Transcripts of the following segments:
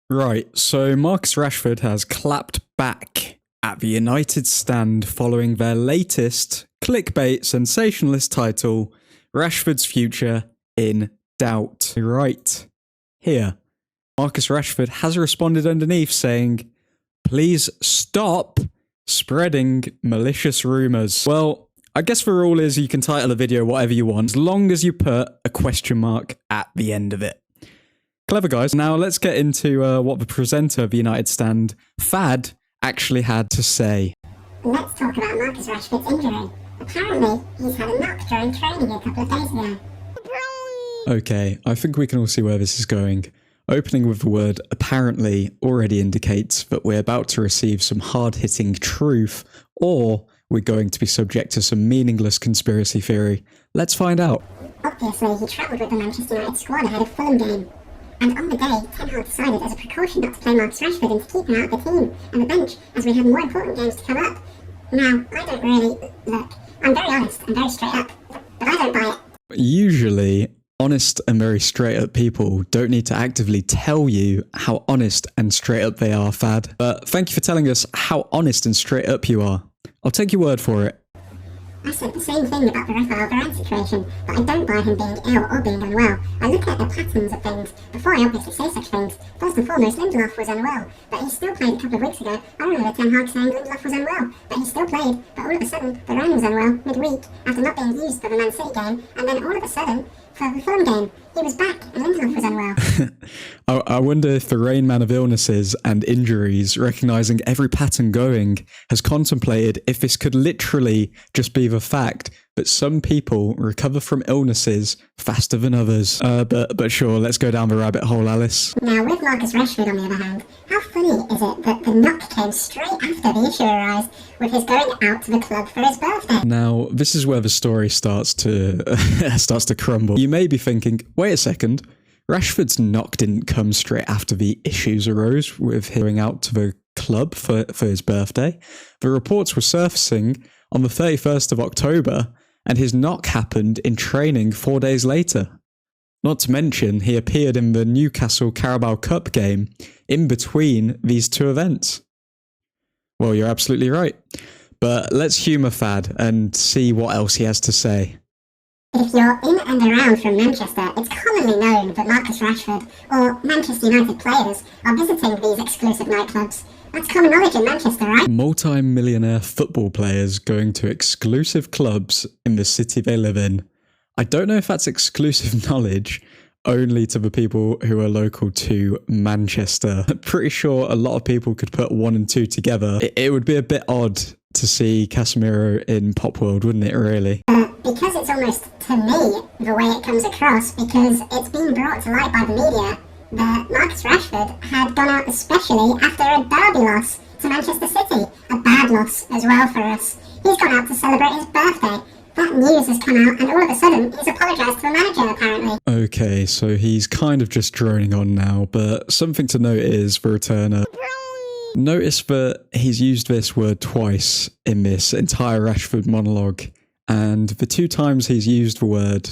Right, so Marcus Rashford has clapped back at the United stand following their latest clickbait sensationalist title, Rashford's Future in Doubt. Right, here, Marcus Rashford has responded underneath saying, "Please stop spreading malicious rumours." Well, I guess the rule is you can title a video whatever you want, as long as you put a question mark at the end of it. Clever guys. Now let's get into what the presenter of the United stand, Fad, actually had to say. Let's talk about Marcus Rashford's injury. Apparently, he's had a knock during training a couple of days ago. Okay, I think we can all see where this is going. Opening with the word apparently already indicates that we're about to receive some hard-hitting truth, or we're going to be subject to some meaningless conspiracy theory. Let's find out. Obviously, he travelled with the Manchester United squad ahead of Fulham game. And on the day, Ten Hag decided as a precaution not to play Marcus Rashford and to keep him out of the team and the bench, as we have more important games to come up. Now, I don't really... Look, I'm very honest and very straight up, but I don't buy it. Usually, honest and very straight up people don't need to actively tell you how honest and straight up they are, Fad. But thank you for telling us how honest and straight up you are. I'll take your word for it. I said the same thing about the Rafael Varane situation, but I don't buy him being ill or being unwell. I look at the patterns of things before I obviously say such things. First and foremost, Lindelof was unwell, but he still played a couple of weeks ago. I remember Ten Hag saying Lindelof was unwell, but he still played. But all of a sudden, Varane was unwell midweek after not being used for the Man City game, and then all of a sudden, for the Fulham game, he was back and Lindelof was unwell. I wonder if the Rain Man of illnesses and injuries, recognising every pattern going, has contemplated if this could literally just be the fact that some people recover from illnesses faster than others. But sure, let's go down the rabbit hole, Alice. Now, with Marcus Rashford, on the other hand, how funny is it that the knock came straight after the issue arose with his going out to the club for his birthday? Now, this is where the story starts to crumble. You may be thinking, wait a second, Rashford's knock didn't come straight after the issues arose with him going out to the club for his birthday. The reports were surfacing on the 31st of October, and his knock happened in training 4 days later. Not to mention, he appeared in the Newcastle Carabao Cup game in between these two events. Well, you're absolutely right. But let's humour Fad and see what else he has to say. If you're in and around from Manchester, it's commonly known that Marcus Rashford or Manchester United players are visiting these exclusive nightclubs. That's common knowledge in Manchester, right? Multi-millionaire football players going to exclusive clubs in the city they live in. I don't know if that's exclusive knowledge only to the people who are local to Manchester. I'm pretty sure a lot of people could put 1 and 2 together. It would be a bit odd to see Casemiro in Pop World, wouldn't it, really? Because it's almost, to me, the way it comes across, because it's been brought to light by the media that Marcus Rashford had gone out especially after a derby loss to Manchester City. A bad loss as well for us. He's gone out to celebrate his birthday. That news has come out and all of a sudden he's apologised to the manager apparently. Okay, so he's kind of just droning on now, but something to note is the returner. Notice that he's used this word twice in this entire Rashford monologue, and the 2 times he's used the word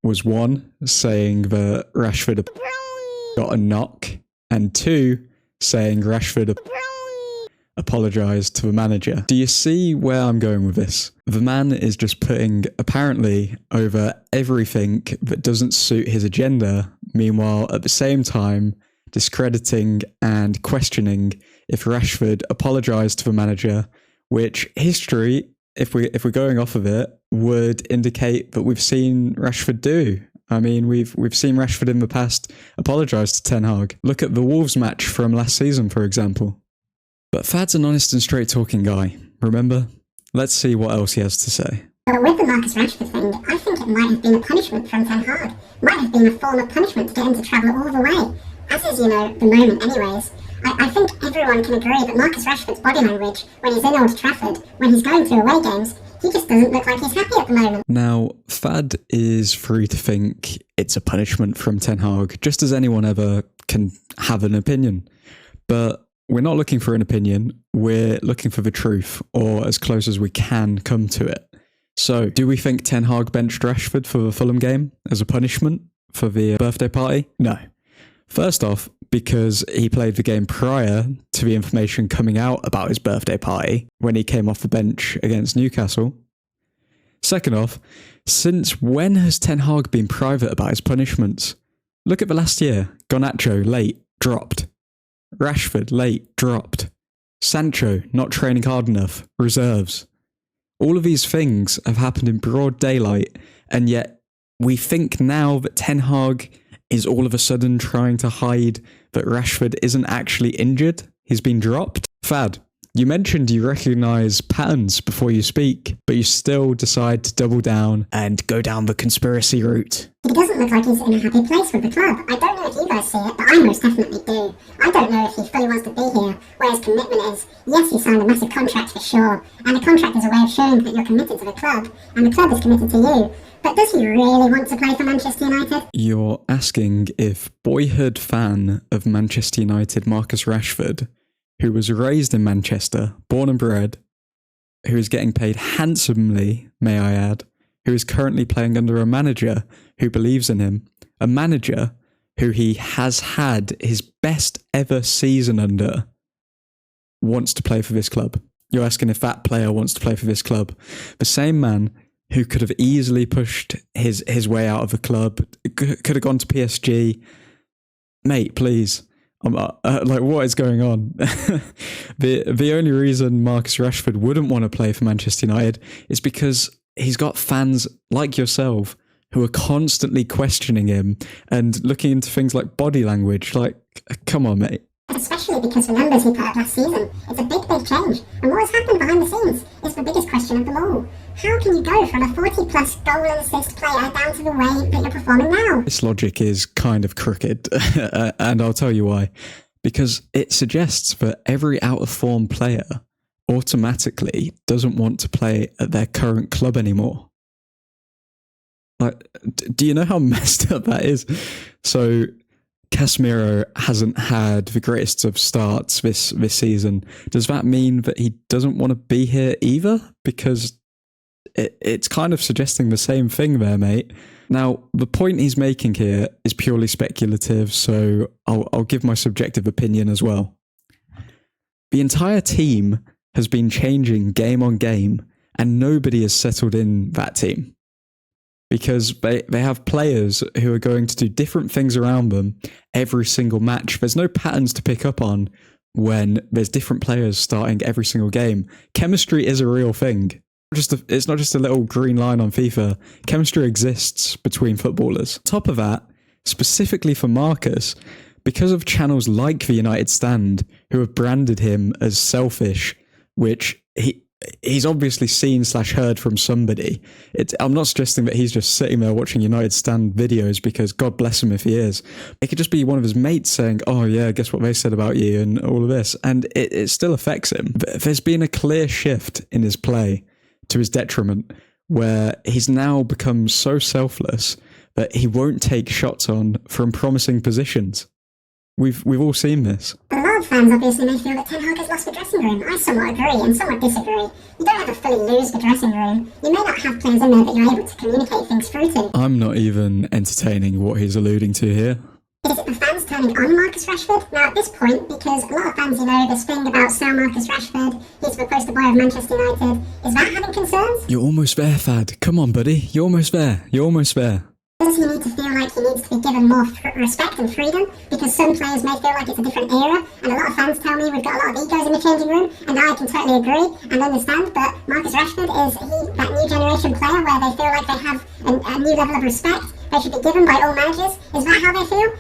was 1, saying that Rashford got a knock, and 2, saying Rashford apologised to the manager. Do you see where I'm going with this? The man is just putting apparently over everything that doesn't suit his agenda, meanwhile at the same time discrediting and questioning if Rashford apologised to the manager, which history, if we're going off of it, would indicate that we've seen Rashford do. I mean, we've seen Rashford in the past apologise to Ten Hag. Look at the Wolves match from last season, for example. But Fad's an honest and straight-talking guy, remember? Let's see what else he has to say. But with the Marcus Rashford thing, I think it might have been a punishment from Ten Hag. Might have been a form of punishment to get him to travel all the way. As is, the moment anyways. I think everyone can agree that Marcus Rashford's body language, when he's in Old Trafford, when he's going to away games, he just doesn't look like he's happy at the moment. Now, Fad is free to think it's a punishment from Ten Hag, just as anyone ever can have an opinion. But we're not looking for an opinion, we're looking for the truth, or as close as we can come to it. So, do we think Ten Hag benched Rashford for the Fulham game as a punishment for the birthday party? No. First off, because he played the game prior to the information coming out about his birthday party when he came off the bench against Newcastle. Second off, since when has Ten Hag been private about his punishments? Look at the last year. Garnacho, late, dropped. Rashford, late, dropped. Sancho, not training hard enough, reserves. All of these things have happened in broad daylight, and yet we think now that Ten Hag is all of a sudden trying to hide that Rashford isn't actually injured. He's been dropped. Fad, you mentioned you recognise patterns before you speak, but you still decide to double down and go down the conspiracy route. It doesn't look like he's in a happy place with the club. I don't know if you guys see it, but I most definitely do. I don't know if he fully wants to be here, where his commitment is. Yes, he signed a massive contract for sure, and the contract is a way of showing that you're committed to the club, and the club is committed to you. But does he really want to play for Manchester United? You're asking if boyhood fan of Manchester United Marcus Rashford, who was raised in Manchester, born and bred, who is getting paid handsomely, may I add, who is currently playing under a manager who believes in him, a manager who he has had his best ever season under, wants to play for this club. You're asking if that player wants to play for this club. The same man who could have easily pushed his way out of the club, could have gone to PSG. Mate, please. Like, what is going on? The only reason Marcus Rashford wouldn't want to play for Manchester United is because he's got fans like yourself who are constantly questioning him and looking into things like body language. Like, come on, mate. Especially because the numbers he put up last season, it's a big, big change. And what has happened behind the scenes is the biggest question of them all. How can you go from a 40-plus goal and assist player down to the way that you're performing now? This logic is kind of crooked, and I'll tell you why. Because it suggests that every out-of-form player automatically doesn't want to play at their current club anymore. Like, do you know how messed up that is? So Casemiro hasn't had the greatest of starts this season. Does that mean that he doesn't want to be here either? Because it's kind of suggesting the same thing there, mate. Now, the point he's making here is purely speculative, so I'll give my subjective opinion as well. The entire team has been changing game on game, and nobody has settled in that team. Because they have players who are going to do different things around them every single match. There's no patterns to pick up on when there's different players starting every single game. Chemistry is a real thing. It's not just a little green line on FIFA. Chemistry exists between footballers. On top of that, specifically for Marcus, because of channels like the United Stand, who have branded him as selfish, which he's obviously seen/heard from somebody. I'm not suggesting that he's just sitting there watching United Stand videos because God bless him if he is. It could just be one of his mates saying, oh yeah, guess what they said about you and all of this. And it still affects him. There's been a clear shift in his play to his detriment where he's now become so selfless that he won't take shots on from promising positions. We've all seen this. A lot of fans obviously may feel that Ten Hag has lost the dressing room. I somewhat agree and somewhat disagree. You don't ever fully lose the dressing room. You may not have players in there that you're able to communicate things through to. I'm not even entertaining what he's alluding to here. Is it the fans turning on Marcus Rashford? Now at this point, because a lot of fans, this thing about sell Marcus Rashford, he's the poster boy of Manchester United, is that having concerns? You're almost there, Fad. Come on, buddy. You're almost there. Does he need to feel like he needs to be given more respect and freedom? Because some players may feel like it's a different era, and a lot of fans tell me we've got a lot of egos in the changing room, and I can totally agree and understand, but Marcus Rashford, is he that new generation player where they feel like they have a new level of respect they should be given by all managers? Is that how they feel?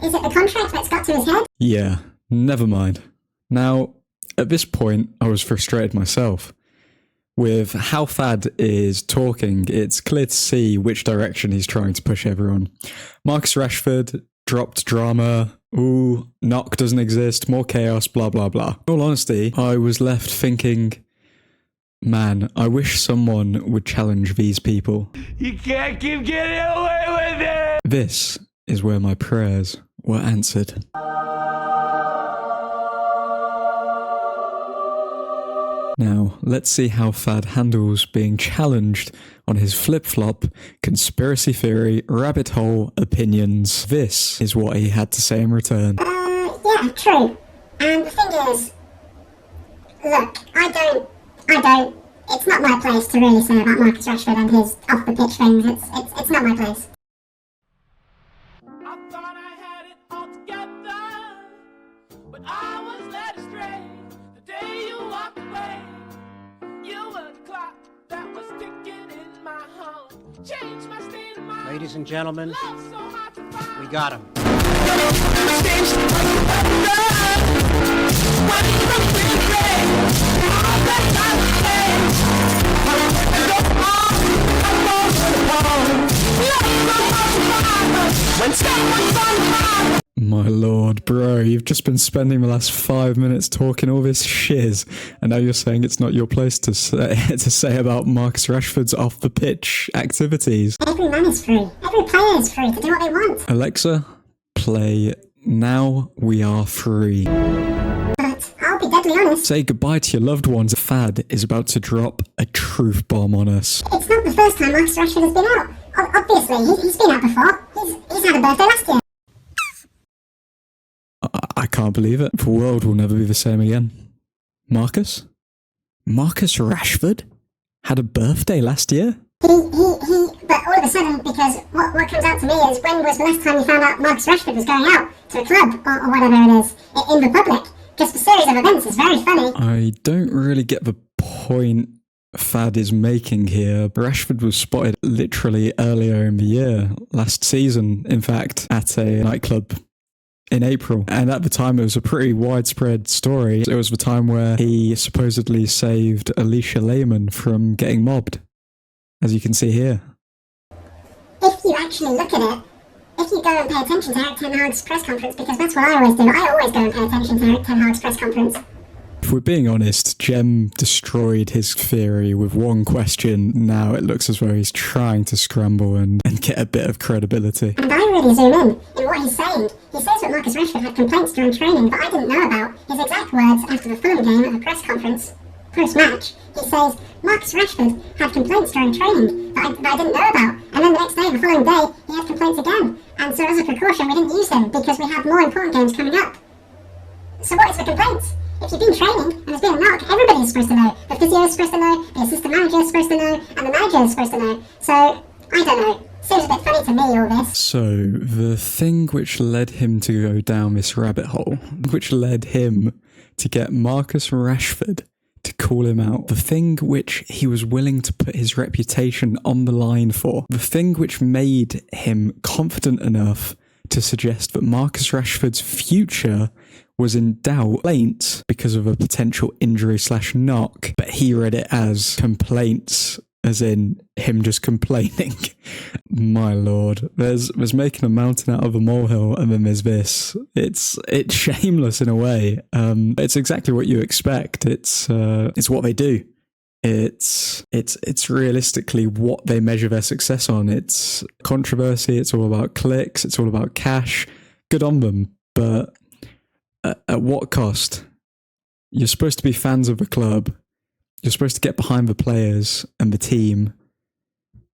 Is it the contract that's got to his head? Yeah, never mind. Now, at this point, I was frustrated myself. With how Fad is talking, it's clear to see which direction he's trying to push everyone. Marcus Rashford dropped drama. Ooh, knock doesn't exist. More chaos, blah, blah, blah. In all honesty, I was left thinking, man, I wish someone would challenge these people. You can't keep getting away with it! This is where my prayers were answered. Now, let's see how Fad handles being challenged on his flip-flop, conspiracy theory, rabbit hole opinions. This is what he had to say in return. Yeah, true. And the thing is, look, I don't, it's not my place to really say about Marcus Rashford and his off-the-pitch things. It's not my place. I thought I had it all together, but I was led astray. The day you walked away, you were the clock that was ticking in my home. Changed my state of mind. Ladies and gentlemen, Love so hard to find. we got him. My lord, bro, you've just been spending the last 5 minutes talking all this shiz, and now you're saying it's not your place to say about Marcus Rashford's off-the-pitch activities. Every man is free. Every player is free to do what they want. Alexa, play Now We Are Free. But I'll be deadly honest. Say goodbye to your loved ones. Fad is about to drop a truth bomb on us. It's not the first time Marcus Rashford has been out. Obviously, he's been out before. He's had a birthday last year. I can't believe it. The world will never be the same again. Marcus Rashford had a birthday last year? But all of a sudden, because what comes out to me is, when was the last time you found out Marcus Rashford was going out to a club, or whatever it is, in the public? Just a series of events is very funny. I don't really get the point Fad is making here. Rashford was spotted literally earlier in the year, last season, in fact, at a nightclub in April. And at the time, it was a pretty widespread story. It was the time where he supposedly saved Alicia Lehman from getting mobbed, as you can see here. If you actually look at it, if you go and pay attention to Eric Ten Hag's press conference, because that's what I always do, I always go and pay attention to Eric Ten Hag's press conference. If we're being honest, Jem destroyed his theory with one question. Now it looks as though he's trying to scramble and get a bit of credibility. And I really zoom in what he's saying. He says that Marcus Rashford had complaints during training, but I didn't know about his exact words after the Fulham game at the press conference. Post-match, he says, Marcus Rashford had complaints during training that I didn't know about. And then the next day, the following day, he had complaints again. And so as a precaution, we didn't use him because we had more important games coming up. So what is the complaints? If you've been training and there's been a knock, everybody is supposed to know. The physio is supposed to know, the assistant manager is supposed to know, and the manager is supposed to know. So, I don't know. Seems a bit funny to me, all this. So, the thing which led him to go down this rabbit hole, which led him to get Marcus Rashford to call him out, the thing which he was willing to put his reputation on the line for, the thing which made him confident enough to suggest that Marcus Rashford's future was in doubt, complaints because of a potential injury/knock, but he read it as complaints, as in him just complaining. My lord, there's making a mountain out of a molehill, and then there's this. It's shameless in a way. It's exactly what you expect. It's what they do. It's realistically what they measure their success on. It's controversy. It's all about clicks. It's all about cash. Good on them, but at what cost? You're supposed to be fans of the club. You're supposed to get behind the players and the team.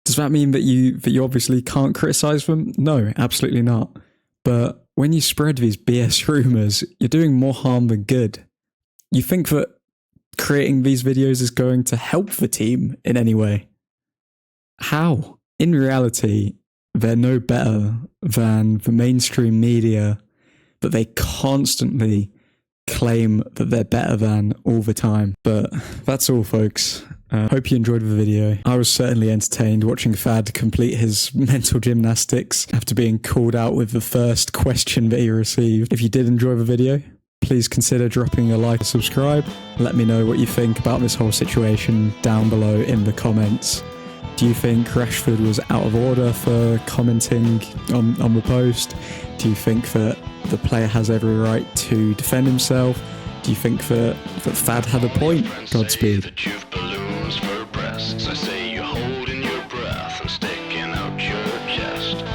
Does that mean that you obviously can't criticize them? No, absolutely not. But when you spread these BS rumors, you're doing more harm than good. You think that creating these videos is going to help the team in any way? How? In reality, they're no better than the mainstream media that they constantly claim that they're better than all the time. But that's all, folks. Hope you enjoyed the video. I was certainly entertained watching Fad complete his mental gymnastics after being called out with the first question that he received. If you did enjoy the video, please consider dropping a like and subscribe. Let me know what you think about this whole situation down below in the comments. Do you think Rashford was out of order for commenting on the post? Do you think that the player has every right to defend himself? Do you think that Fad had a point? Godspeed.